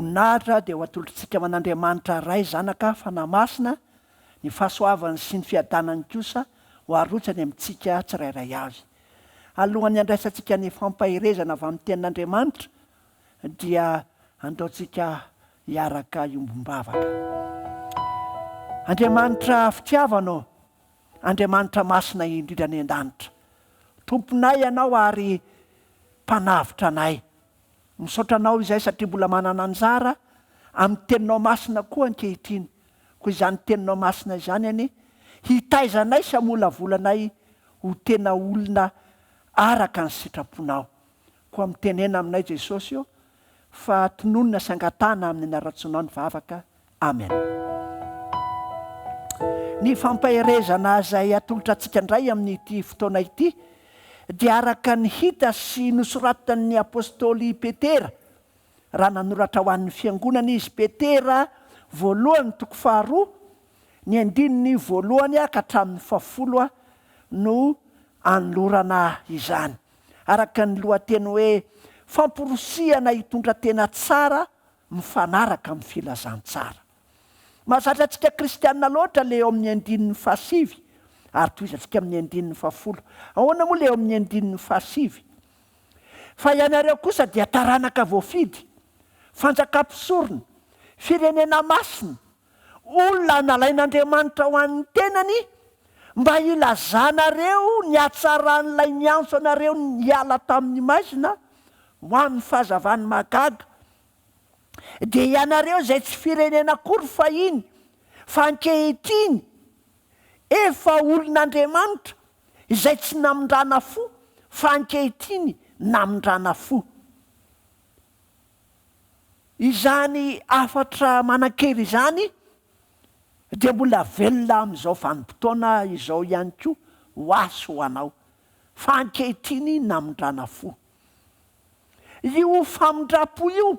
voninahitra dia ho atolotritsika aman'Andriamanitra ray zanaka fanamasina ny fahasoavany sy ny fiadanany kosa ho arotsany amintsika tsirairay azy. Alohan'ny andraisantsika ny fampaherezana avy amin'ny tenin'Andriamanitra dia andaontsika hiaraka iombom-bavaka. Andriamanitra fitiavanao, Andriamanitra masina indrindra ny an-danitra, tomponay ianao ary mpanavitra anay. Misaotra anao izay satria mbola manana anjara amin'ny teninao masina koa ankehitriny. Koa izany teninao masina izany any hitaizanay sy hamolavolanay ho tena olona araka ny sitraponao. Koa mitenena aminay Jesosy io fa tononona sy angatana amin'ny anaratsoanao ny vavaka. Amen. Ny fampaherezana izay atolotra antsika indray amin'ity fotoana ity dia araka ny hita sy nosoratan'ny apôstôly Petera. Raha nanoratra ho an'ny fiangonana izy Petera voalohany 2 ny 1 ka hatramin'ny 10 no anolorana izany. Araka ny lohateny hoe famporosiana hitondra tena tsara mifanaraka amin'ny filazantsara. Mahazatra antsika kristianina loatra le eo amin'ny 1:7 ary toizantsika amin'ny 1:10. Ahoana moa le eo amin'ny 1:7? Fa ianareo kosa dia taranaka voafidy, fanjakam-pisorona, firenena masina, olona nalain'Andriamanitra ho an'ny tenany mba ilazanareo ny hatsaran'ilay niantso anareo niala tamin'ny maizina ho amin'ny fahazavany magaga. Dia ianareo izay tsy firenena akory fahiny fa ankehitriny efa olon'Andriamanitra izay tsy namindrana fo fa ankehitriny namindrana fo. Izany afatra manan-kery izany dia mbola velona amin'izao vanim-potoana izao ihany koa ho aso ho anao fa ankehitriny namindrana fo. Io famindram-po io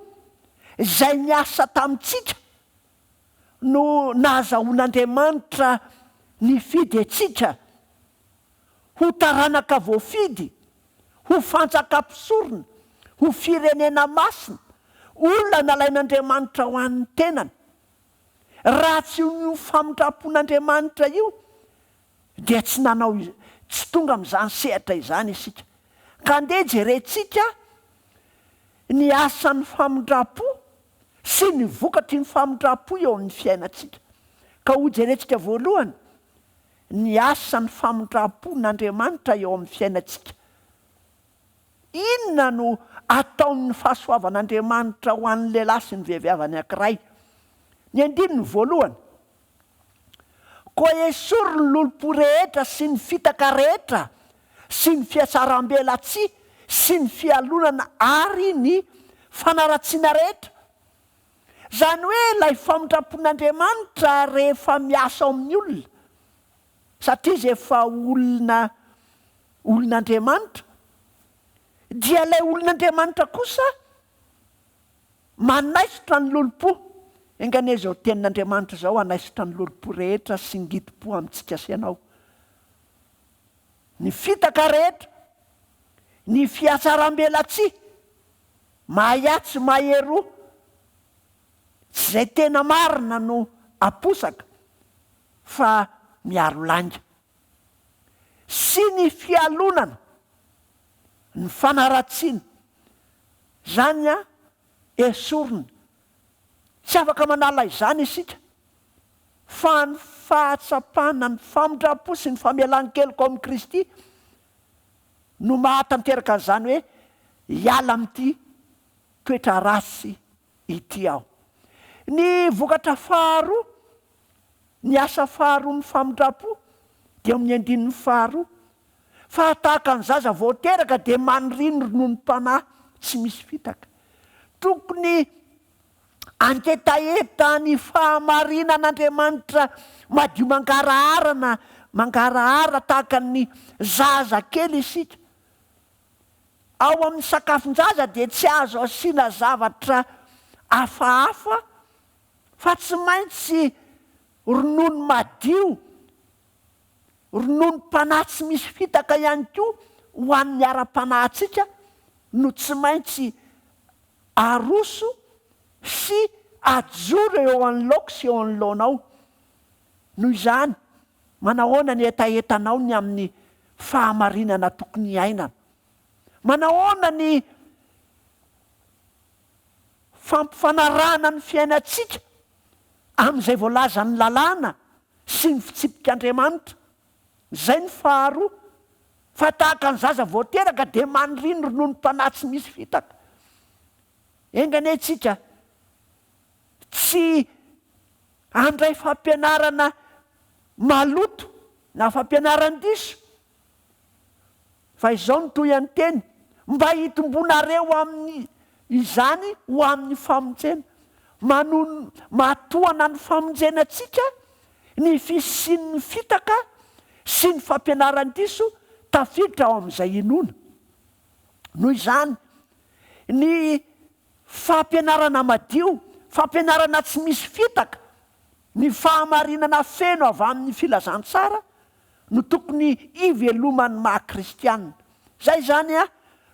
izay niasa tamintsika no nahazahoan'Andriamanitra ny fidy antsika ho taranaka voafidy, ho fanjakam-pisorona, ho firenena masina, olona nalain'Andriamanitra ho an'ny tenany. Raha tsy io famindram-pon'Andriamanitra io dia tsy tonga amin'izany sehatra izany isika. Ka andeha jerentsika ny asan'ny famindram-po sy ny vokatry ny famindram-po eo amin'ny fiainantsika. Ka ho jerentsika voalohany ny asan'ny famindram-pon'Andriamanitra eo amin'ny fiainantsika. Inona no ataon'ny fahasoavan'Andriamanitra ho an'ny lehilahy sy ny vehivavy anankiray? Ny 1 koa esory ny lolo-po rehetra sy ny fitaka rehetra sy ny fiatsaram-belatsia sy ny fialonana ary ny fanaratsiana rehetra. Zany hoe ilay famindram-pon'Andriamanitra rehefa miasa amin'ny olona, satria izy efa olon'Andriamanitra, dia ilay olon'Andriamanitra kosa manaisotra ny lolo-po. Engane izao tenin'Andriamanitra izao anaisotra ny lolo-po rehetra sy ngidi-po amintsika sy ianao. Ny fitaka rehetra, ny fiatsaram-belatsia, mahayatsy maheroa, tsy izay tena marina no aposaka fa miaro langa. Sy ny fialonana, ny fanaratsiana, zany esorina. Tsy afaka manala izany isika fa ny fahatsapana, ny famindram-po sy ny famelan-keloka ao amin'ny Kristy no mahatanteraka an'izany hoe hiala amin'ity toetra ratsy ity aho. Ny vokatra faharoa, ny asa faharoa ny famindram-po dia amin'ny 1:2 fa tahaka ny zaza vao teraka dia maniriny ronono ny mpanahy tsy misy fitaka. Tokony anketaheta ny fahamarinan'Andriamanitra madio mangarahara tahaka ny zaza kely isika. Ao amin'ny sakafon-jaza dia tsy azo asiana zavatra hafahafa fa tsy maintsy ronono madio, ronono mpanahy tsy misy fitaka ihany koa ho an'ny ara-panahintsika no tsy maintsy aroso sy ajoro eo amin'ny laoko sy eo amin'ny laonao. Noho izany manahoana ny etaetanao ny amin'ny fahamarinana tokony iainana. Manahoana ny fampifanarahana ny fiainantsika amin'izay voalaza ny lalàna sy ny fitsipik'Andriamanitra. Zay ny faharoa. Fa tahaka ny zaza voateraka dia mandriny ronono mpanatsy misy fitaka. Engane tsika tsy handray fampianarana maloto na fampianaran-diso, fa izao no toy ny teny, mba hitombonareo amin'ny izany ho amin'ny famonjena. Matoana ny famonjenantsika ny fisian'ny fitaka sy ny fampianaran-diso tafiditra ao amin'izay inoana. Noho izany ny fampianarana madio, fampianarana tsy misy fitaka, ny fahamarinana feno avy amin'ny filazantsara no tokony iveloman'ny maha-kristianina. Zay zany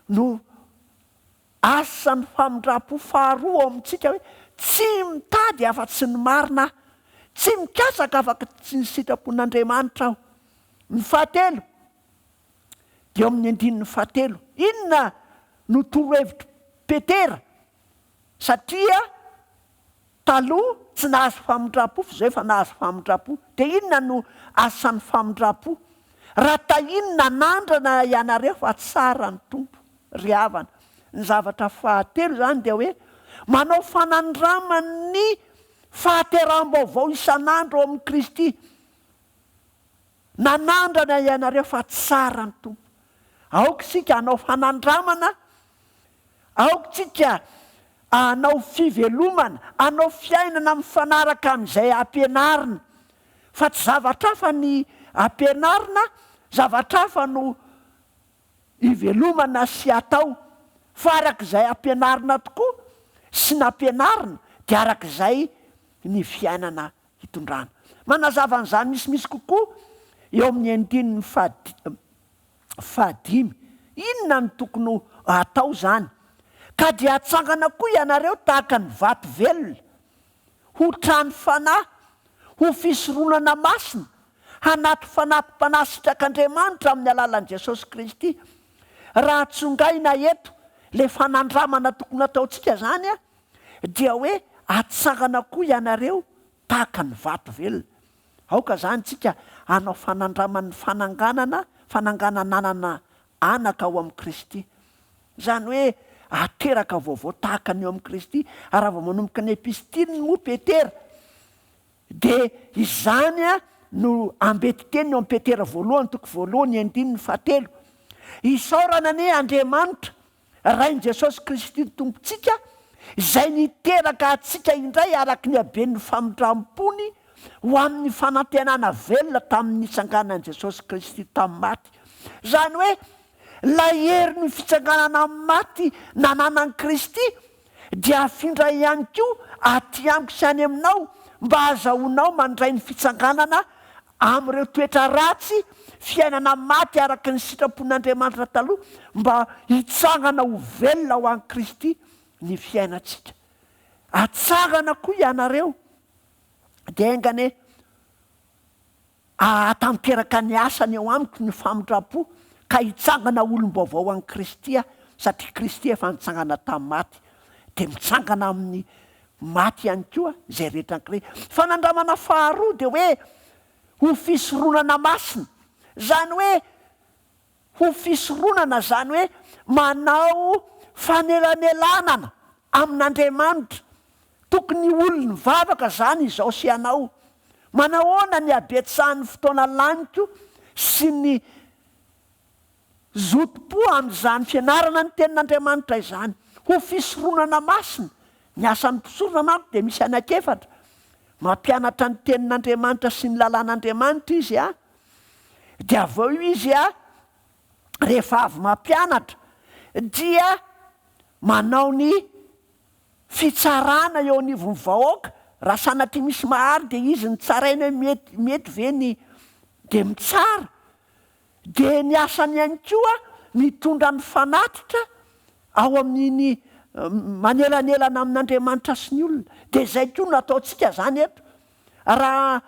no asan'ny famindram-po faharoa ao amintsika, hoe tsy mitady afa-tsy ny marina, tsy mikasaka afaka tsy ny sitrapon'Andriamanitra aho. Ny fahatelo, dia amin'ny andinin'ny fahatelo, inona no torohevitry Petera? Satria taloha tsy nahazo famindram-po, fa zay efa nahazo famindram-po. Dia inona no asan'ny famindram-po? Raha tahinona nandrana ianareo fa tsara ny tompo ry havana. Ny zavatra fahatelo zany dia hoe manao fanandramany fahateram-baovao isan'andro ao amin'ny Kristy. Nanandrana ianareo fa tsara ny tompo. Aoka sika hanao fanandramana, aoka tsika hanao fivelomana, hanao fiainana mifanaraka amin'izay ampianarina. Fa tsy zavatra hafa ny ampianarina, zavatra hafa no ivelomana sy atao. Fa arak'izay ampianarina tokoa sy nampianarina dia arak'izay ny fiainana hitondrana. Manazava an'izany misimisy kokoa eo amin'ny andinin'ny fahadimy. Inona ny tokony atao zany? Ka dia hatsangana koa ianareo tahaka ny vato velona, ho trano fanahy, ho fisoronana masina, hanaty fanatim-panasitrак'Andriamanitra amin'ny alalan'i Jesosy Kristy. Raha tsongaina eto le fanandramana tokony ataontsika zany dia hoe hatsangana koa ianareo tahaka ny vato velona. Aoka zany tsika hanao fanandraman'ny fanangananana anaka ao amin'ny Kristy. Zany hoe ateraka vaovao tahaka ny eo amin'ny Kristy. Raha vao manomboka ny epistiliny moa Petera, dia izany no ambety teny eo amin'ny Petera voalohany, toko voalohany, andinin'ny fahatelo. Isaorana anie Andriamanitra, rain' Jesosy Kristy tompontsika, izay niteraka atsika indray araka ny haben'ny famindram-pony ho amin'ny fanantenana velona tamin'ny itsanganan'i Jesosy Kristy tamin'ny maty. Zany hoe lahery ny fitsanganana amin'ny maty nananan'i Kristy dia afindra ihany koa aty amiko sy any aminao mba azahoanao mandray ny fitsanganana amin'ireo toetra ratsy, fiainana maty araka ny sitrapon'Andriamanitra taloha, mba hitsangana ho velona ho an'i Kristy ny fiainantsika. Atsangana koa ianareo dia engane atanteraka ny asany eo amiko ny famindram-po, ka hitsangana olom-baovao an'i Kristy, satria Kristy efa nitsangana tamin'ny maty, dia mitsangana amin'ny maty ihany koa zay rehetra ankiray. Fanandramana faharoa dia hoe ho fisoronana masina. Zany hoe ho fisoronana zany hoe manao fanelanelanana amin'Andriamanitra. Tokony olony vavaka zany izao sy anao. Manahoana ny abetsahan'ny fotoana laniko sy ny zotom-po amin'izany fianarana ny tenin'Andriamanitra izany. Ho fisoronana masina. Ny asan'ny mpisorona manko dia misy anankefatra. Mampianatra ny tenin'Andriamanitra sy ny lalàn'Andriamanitra izy dia aveo izy rehefa avy mampianatra dia manao ny fitsarana eo anivon'ny vahoaka. Raha sanatria misy mahary dia izy ny tsaraina mety ve ny dia mitsara. Dia ny asany ihany koa mitondra ny fanatitra ao amin'ny manelanelana amin'Andriamanitra sy ny olona. Dia izay koa nataontsika zany eto. Raha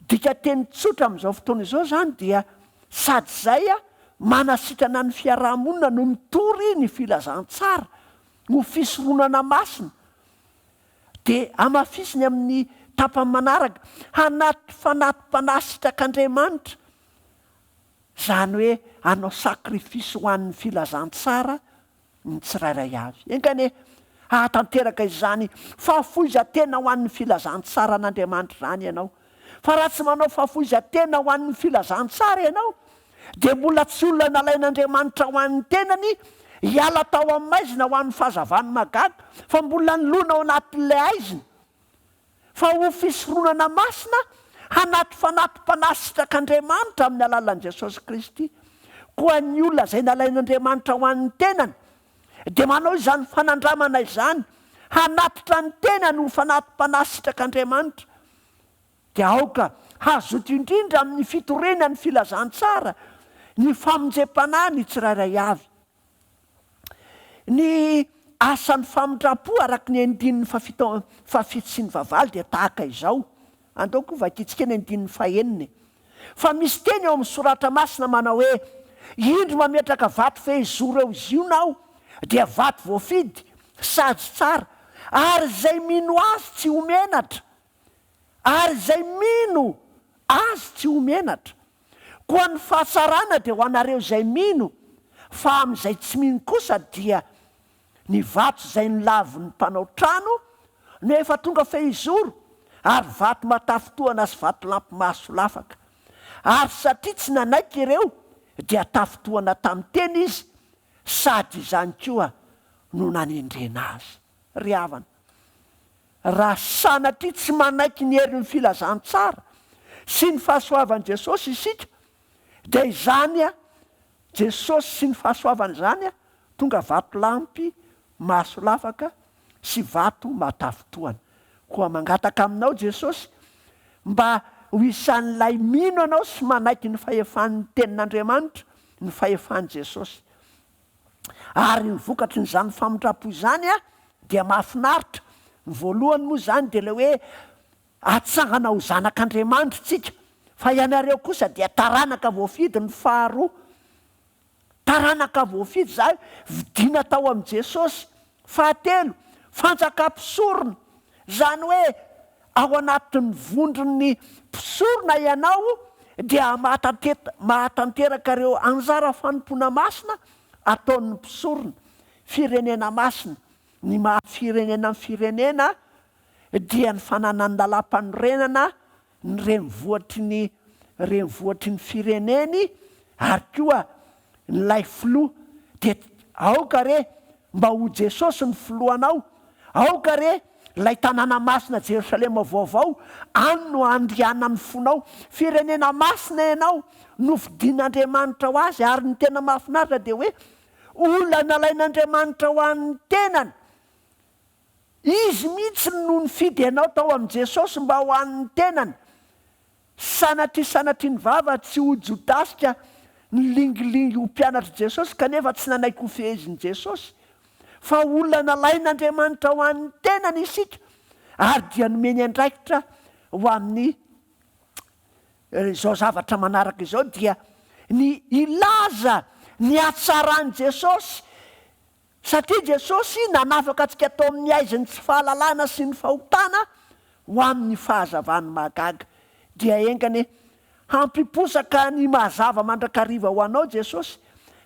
dika teny tsotra amin'izao fotoana izao zany dia sady zay manasitrana ny fiarahamonina no mitory ny filazantsara, no fisoronana masina. Dia amafisiny amin'ny tapany manaraka hanaty fanatim-panasitrак'Andriamanitra. Zany hoe hanao sakrifisy ho an'ny filazantsara ny tsirairay avy. Engany hahatanteraka izany fahafoizatena ho an'ny filazantsara an'Andriamanitra zany ianao. Fa raha tsy manao fahafoizatena ho an'ny filazantsara ianao, dia mbola tsy olona nalain'Andriamanitra ho an'ny tenany hiala tao amin'ny maizina ho an'ny fahazavany magaga, fa mbola nylona ao anatin'ilay aiziny. Fa ho fisoronana masina hanaty fanatim-panasitrак'Andriamanitra amin'ny alalan'i Jesosy Kristy. Koa ny olona izay nalain'Andriamanitra ho an'ny tenany dia manao izany fanandramana izany, hanatitra ny tenany ho fanatim-panasitrак'Andriamanitra. Dia aoka hazoto indrindra amin'ny fitorenany filazantsara, ny famonjam-panahy ny tsirairay avy. Ny asan'ny famindrapo araka ny andinin'ny fafito sy ny vavalo dia tahaka izao. Andaoko vakitsika ny andinin'ny faheniny. Fa misy teny eo amin'ny soratra masina manao hoe indro mametraka vato fehizoro eo izy io nao, dia vato voafidy sady tsara, ary izay mino azy tsy homenatra. Ary izay mino azy tsy homenatra. Koa ny fahatsarana dia ho anareo izay mino, fa amin'izay tsy mino kosa dia ny vato izay nilavin'ny mpanao trano no efa tonga fehizoro, ary vato matafitohana sy vato lampy lafaka. Ary satria tsy nanaiky ireo dia tafitohana tamin'ny teny izy, sady izany koa no nanendrena azy. Ry havana, raha sanatria tsy manaiky ny herin'ny filazantsara sy ny fahasoavan'i Jesosy isika, dia izany Jesosy sy ny fahasoavany izany tonga vato lampy maso lafaka sy vato matafitohana. Koa mangataka aminao Jesosy mba ho isan'ilay mino anao sy manaiky ny fahefan'ny tenin'Andriamanitra, ny fahefan'i Jesosy. Ary ny vokatry n'izany famindrapo izany dia mahafinaritra. Ny voalohany moa zany dia ilay hoe hatsangana ho zanak'Andriamanitra tsika. Fa ianareo kosa dia taranaka voafidy. Ny faharoa, taranaka voafidy zay vidiana tao amin'i Jesosy. Fahatelo, fanjakam-pisorona. Zany hoe ao anatin'ny vondron'ny mpisorona ianao dia mahatanteraka ireo anjara fanompoana masina ataon'ny mpisorona. Firenena masina. Ny mahafirenena amin'ny firenena dia ny fananany lalam-panorenana ny renivohitry ny fireneny, ary koa nylay filoha. Dia aoka re mba ho Jesosy ny filohanao, aoka re lay tanàna masina Jerosalema vaovao any no andriana ny fonao. Firenena masina ianao no fidin'Andriamanitra ho azy. Ary ny tena mahafinaritra dia hoe olona nalain'Andriamanitra ho an'ny tenany, izy mihitsy no nifidy ianao tao amin'i Jesosy mba ho an'ny tenany. Sanatria ny vava tsy ho jodasika nylingilingy ho mpianatra Jesosy, kanefa tsy nanaiky ho fehezin'i Jesosy. Fa olona nalain'Andriamanitra ho an'ny tenany isika, ary dia nomeny andraikitra ho amin'ny izao zavatra manaraka izao, dia ny ilaza ny hatsaran'i Jesosy. Satria Jesosy nanafaka antsika tao amin'ny aiziny tsy fahalalana sy ny fahotana ho amin'ny fahazavany magaga. Dia engany hampiposaka ny mazava mandrakariva ho anao Jesosy,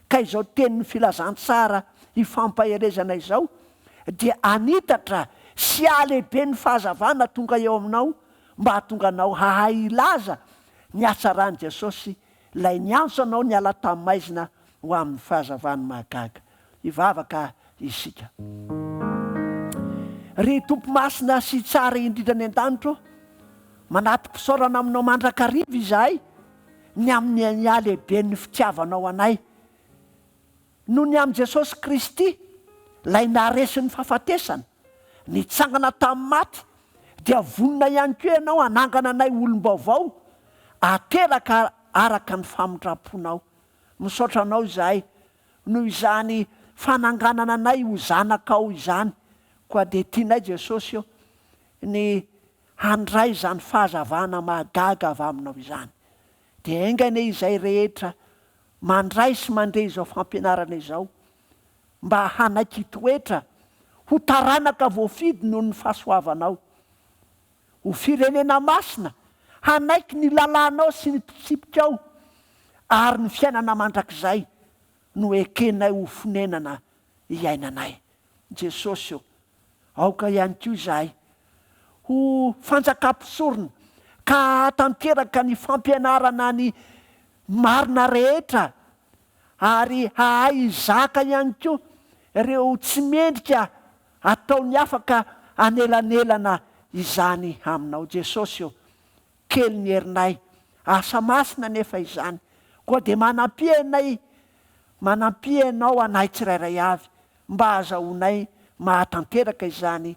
ka izao tenin'ny filazantsara i fampaherezana izao dia anitatra sy ahalehibe ny fahazavana tonga eo aminao, mba hahatonga anao hahay ilaza ny hatsaran'i Jesosy, lay niantso anao ny ala tamin'ny maizina ho amin'ny fahazavany magaga. Ivavaka isika. Ry tompo masina sy tsara indrindra ny an-danitro, manatim-pisaorana aminao mandrakariva izahay ny amin'ny ahalehibe ny fitiavanao anay. Noho ny amin'i Jesosy Kristy, lay naharesin'ny fahafatesana, nitsangana tamin'ny maty, dia vonona ihany koa ianao hanangana anay olom-baovao, ateraka araka ny famindraponao. Misaotra anao izahay noho izany fananganana anay ho zanakao izany. Koa de tianay Jesosy io ny handray izany fahazavana mahagaga avy aminao izany. De aingana izay rehetra mandray sy mandray izao fampianarana izao, mba hanaiky toetra ho taranaka voafidy noho ny fahasoavanao. Ho firenena masina, hanaiky ny lalànao sy ny tsipikao, ary ny fiainana mandrakizay no ekenay ho fonenana iainanay. Jesosy io, aoka ihany koa izahay ho fanjakam-pisorona ka tanteraka ny fampianarana ny marina rehetra, ary hahay izaka ihany koa ireo tsy mendrika ataony afaka anelanelana izany aminao. Jesosy io, kely ny herinay, asa masina nefa izany. Koa de manampy anao anay tsirairay avy mba azahoanay mahatanteraka izany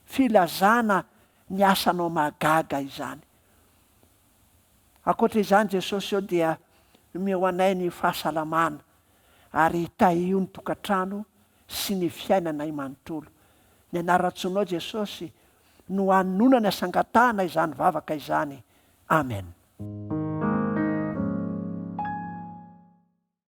filazana ny asanao mahagaga izany. Ankoatr'izany Jesosy io dia omeo anay ny fahasalamana, ary tahio ny tokantrano sy ny fiainanay manontolo. Ny anaran-tsoinao Jesosy no hanonana ny asangatahana izany vavaka izany. Amen.